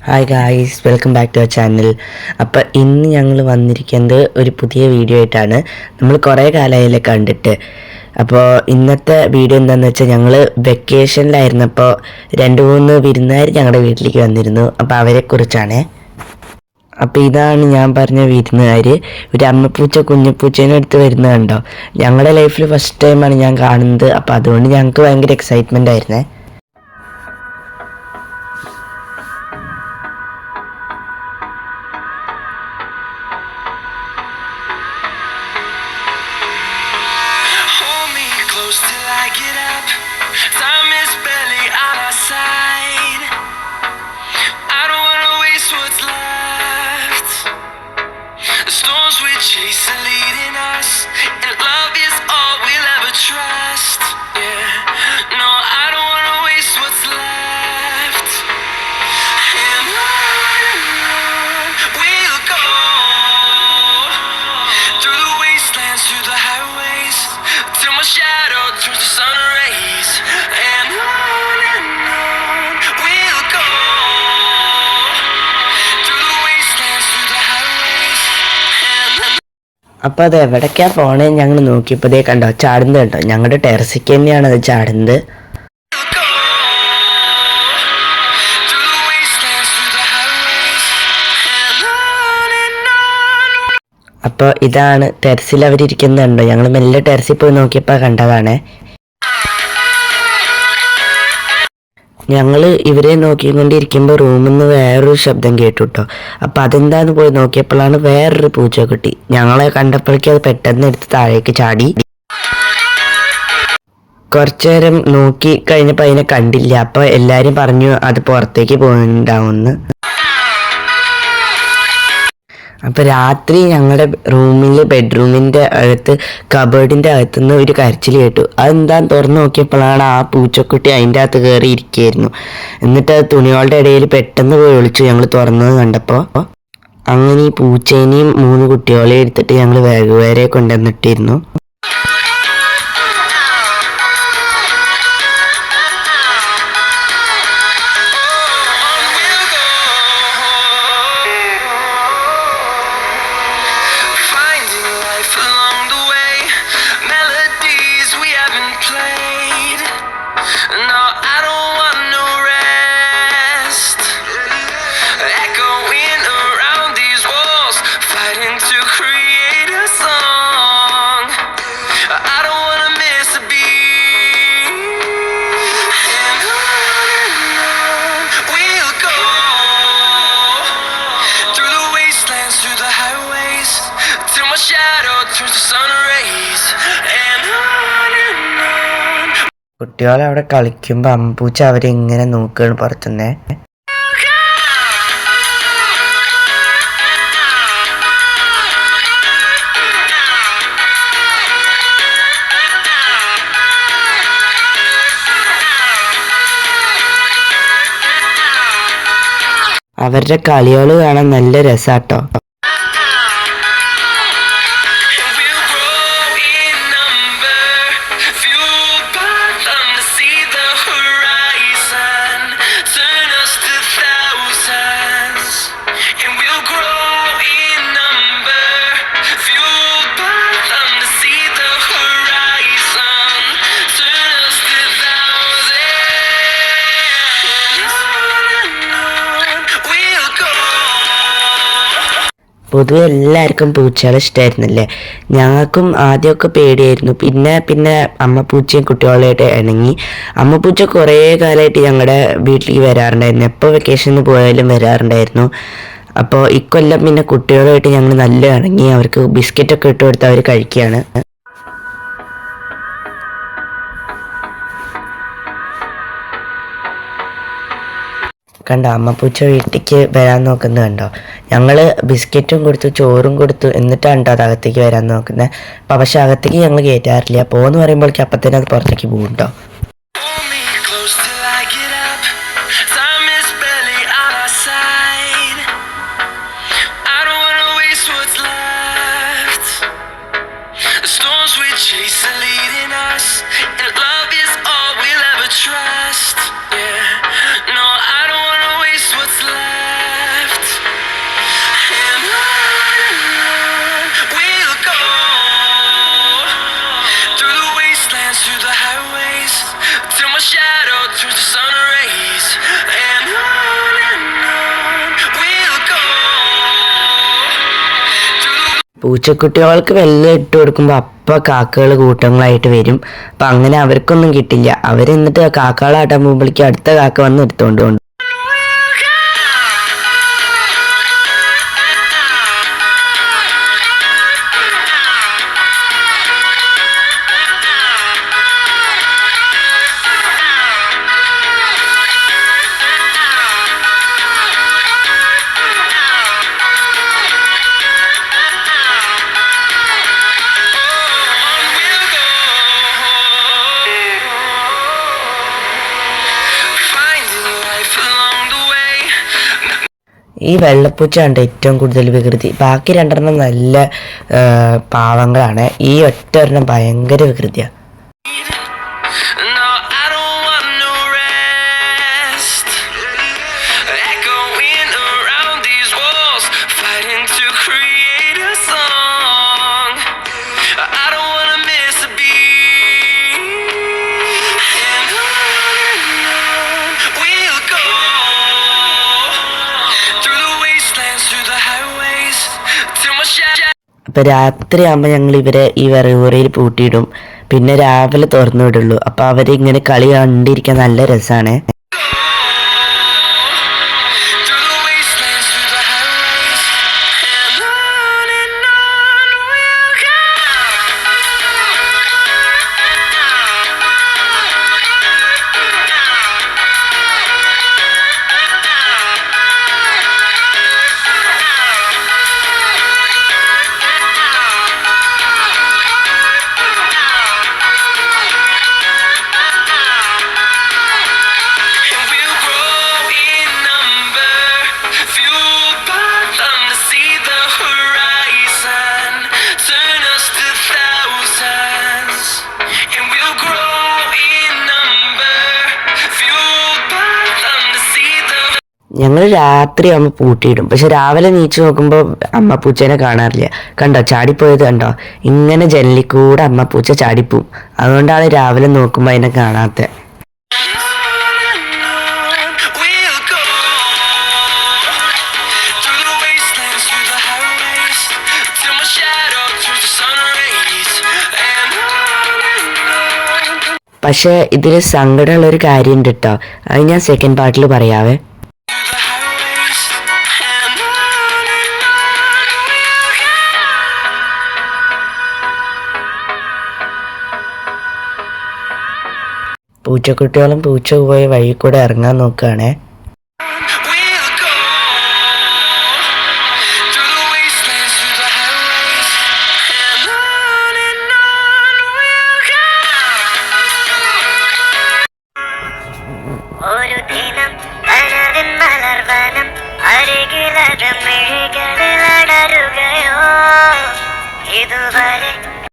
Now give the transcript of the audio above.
Hi guys, welcome back to our channel. അപ്പോൾ ഇന്ന് ഞങ്ങൾ വന്നിരിക്കുന്നത് ഒരു പുതിയ വീഡിയോ ആയിട്ടാണ്. നമ്മൾ കുറേ കാലമായില്ലേ കണ്ടിട്ട്. അപ്പോൾ ഇന്നത്തെ വീഡിയോ എന്താണെന്ന് വെച്ചാൽ, ഞങ്ങൾ വെക്കേഷനിലായിരുന്നപ്പോൾ 2-3 വിരുന്നുകാർ ഞങ്ങളുടെ വീട്ടിലേക്ക് വന്നിരുന്നു. അപ്പോൾ അവരെക്കുറിച്ചാണ്. അപ്പോൾ ഇതാണ് ഞാൻ പറഞ്ഞ വിരുന്നുകാർ. ഒരു അമ്മപ്പൂച്ച കുഞ്ഞപ്പൂച്ചേനെ എടുത്ത് വരുന്നത് കണ്ടോ. ഞങ്ങളുടെ ലൈഫിൽ ഫസ്റ്റ് ടൈമാണ് ഞാൻ കാണുന്നത്. അപ്പോൾ അതുകൊണ്ട് ഞങ്ങൾക്ക് ഭയങ്കര എക്സൈറ്റ്മെൻ്റ് ആയിരുന്നേ. Till I get up, time is barely on our side. I don't wanna waste what's left. The storms we chase are leading us, and love is all we'll ever trust. Yeah, no, I don't wanna waste what's left. And on we'll go, through the wastelands, through the highways, till my shadow turns to sun rays. And on we'll go, through the wastelands, through the highways. അപ്പോൾ അത് എവിടേക്കാണ് പോണേന്ന് ഞങ്ങൾ നോക്കിയപ്പോൾ ഇതേ കണ്ടോ, ചാടുന്നത് കണ്ടോ. ഞങ്ങളുടെ ടെറസിക്ക് തന്നെയാണ് അത് ചാടുന്നത്. അപ്പോൾ ഇതാണ് ടെറസിൽ അവരിയ്ക്കുന്നുണ്ടോ. ഞങ്ങൾ മെല്ലെ ടെറസിൽ പോയി നോക്കിയപ്പോൾ കണ്ടതാണ്. ഞങ്ങൾ ഇവരെ നോക്കിക്കൊണ്ടിരിക്കുമ്പോൾ റൂമിൽ നിന്ന് വേറൊരു ശബ്ദം കേട്ടു കേട്ടോ. അപ്പോൾ അതെന്താന്ന് പോയി നോക്കിയപ്പോഴാണ് വേറൊരു പൂച്ചക്കുട്ടി. ഞങ്ങളെ കണ്ടപ്പോഴേക്കും അത് പെട്ടെന്ന് എടുത്ത് താഴേക്ക് ചാടി. കുറച്ചു നേരം നോക്കി കഴിഞ്ഞപ്പോൾ അതിനെ കണ്ടില്ല. അപ്പോൾ എല്ലാവരും പറഞ്ഞു അത് പുറത്തേക്ക് പോകുന്നുണ്ടാവുമെന്ന്. അപ്പോൾ രാത്രി ഞങ്ങളുടെ ബെഡ്റൂമിൻ്റെ അകത്ത് കബേർഡിൻ്റെ അകത്തുനിന്ന് ഒരു കരച്ചിൽ കേട്ടു. അതെന്താന്ന് തുറന്ന് നോക്കിയപ്പോഴാണ് ആ പൂച്ചക്കുട്ടി അതിൻ്റെ അകത്ത് കയറി ഇരിക്കുകയായിരുന്നു. എന്നിട്ട് അത് തുണികളുടെ ഇടയിൽ പെട്ടെന്ന് പോയി ഒളിച്ചു ഞങ്ങൾ തുറന്നത് കണ്ടപ്പോൾ. അങ്ങനെ ഈ പൂച്ചേനെയും 3 കുട്ടികളെയും എടുത്തിട്ട് ഞങ്ങൾ വേഗം കൊണ്ടുവന്നിട്ടിരുന്നു. കുട്ടികളെ അവിടെ കളിക്കുമ്പോൾ അമ്പൂച്ച അവരിങ്ങനെ നോക്കുകയാണ് പുറത്തുനിന്ന്. അവരുടെ കളികൾ കാണാൻ നല്ല രസാട്ടോ. പൊതുവെ എല്ലാവർക്കും പൂച്ചകളെ ഇഷ്ടമായിരുന്നല്ലേ. ഞങ്ങൾക്കും ആദ്യമൊക്കെ പേടിയായിരുന്നു. പിന്നെ അമ്മപ്പൂച്ചയും കുട്ടികളായിട്ട് ഇണങ്ങി. അമ്മപ്പൂച്ച കുറേ കാലമായിട്ട് ഞങ്ങളുടെ വീട്ടിലേക്ക് വരാറുണ്ടായിരുന്നു. എപ്പോൾ വെക്കേഷന് പോയാലും വരാറുണ്ടായിരുന്നു. അപ്പോൾ ഇക്കൊല്ലം പിന്നെ കുട്ടികളുമായിട്ട് ഞങ്ങൾ നല്ല ഇണങ്ങി. അവർക്ക് ബിസ്ക്കറ്റൊക്കെ ഇട്ട് കൊടുത്ത് അവർ കഴിക്കുകയാണ്. കണ്ടോ, അമ്മപ്പൂച്ച വീട്ടിലേക്ക് വരാൻ നോക്കുന്നത് കണ്ടോ. ഞങ്ങൾ ബിസ്ക്കറ്റും കൊടുത്തു, ചോറും കൊടുത്തു, എന്നിട്ടാണ് കേട്ടോ അത് അകത്തേക്ക് വരാൻ നോക്കുന്നത്. അപ്പോൾ പക്ഷെ അകത്തേക്ക് ഞങ്ങൾ കയറ്റാറില്ല. പോകുമെന്ന് പറയുമ്പോഴേക്കും അപ്പം തന്നെ അത് പുറത്തേക്ക് പോകും കേട്ടോ. Trust, yeah. No, I don't wanna waste what's left. പൂച്ചക്കുട്ടികൾക്ക് വെള്ളം ഇട്ട് കൊടുക്കുമ്പോൾ അപ്പം കാക്കകൾ കൂട്ടങ്ങളായിട്ട് വരും. അപ്പം അങ്ങനെ അവർക്കൊന്നും കിട്ടില്ല. അവരെന്നിട്ട് കാക്കകളാട്ടാൻ പോകുമ്പോഴേക്കും അടുത്ത കാക്ക വന്ന് എടുത്തുകൊണ്ട് കൊണ്ട്. ഈ വെള്ളപ്പൂച്ച ഉണ്ട് ഏറ്റവും കൂടുതൽ വികൃതി. ബാക്കി രണ്ടെണ്ണം നല്ല പാവങ്ങളാണ്. ഈ ഒറ്റ ഒരെണ്ണം ഭയങ്കര വികൃതിയാണ്. അപ്പം രാത്രിയാകുമ്പോൾ ഞങ്ങൾ ഇവരെ ഈ വിറകുപുരയിൽ പൂട്ടിയിടും. പിന്നെ രാവിലെ തുറന്നു വിടുള്ളൂ. അപ്പം അവരിങ്ങനെ കളി കണ്ടിരിക്കാൻ നല്ല രസമാണ്. ഞങ്ങൾ രാത്രി ആകുമ്പോൾ പൂട്ടിയിടും. പക്ഷെ രാവിലെ നീച്ചു നോക്കുമ്പോൾ അമ്മ പൂച്ചേനെ കാണാറില്ല. കണ്ടോ ചാടിപ്പോയത് കണ്ടോ? ഇങ്ങനെ ജനലിക്കൂടെ അമ്മ പൂച്ച ചാടിപ്പോവും. അതുകൊണ്ടാണ് രാവിലെ നോക്കുമ്പോൾ അതിനെ കാണാത്തത്. പക്ഷേ ഇതിൽ സങ്കടമുള്ളൊരു കാര്യമുണ്ട് കേട്ടോ. അത് ഞാൻ സെക്കൻഡ് പാർട്ടിൽ പറയാവേ. പൂച്ചക്കുട്ടികളും പൂച്ച പോയ വഴി കൂടെ ഇറങ്ങാൻ നോക്കുകയാണേ.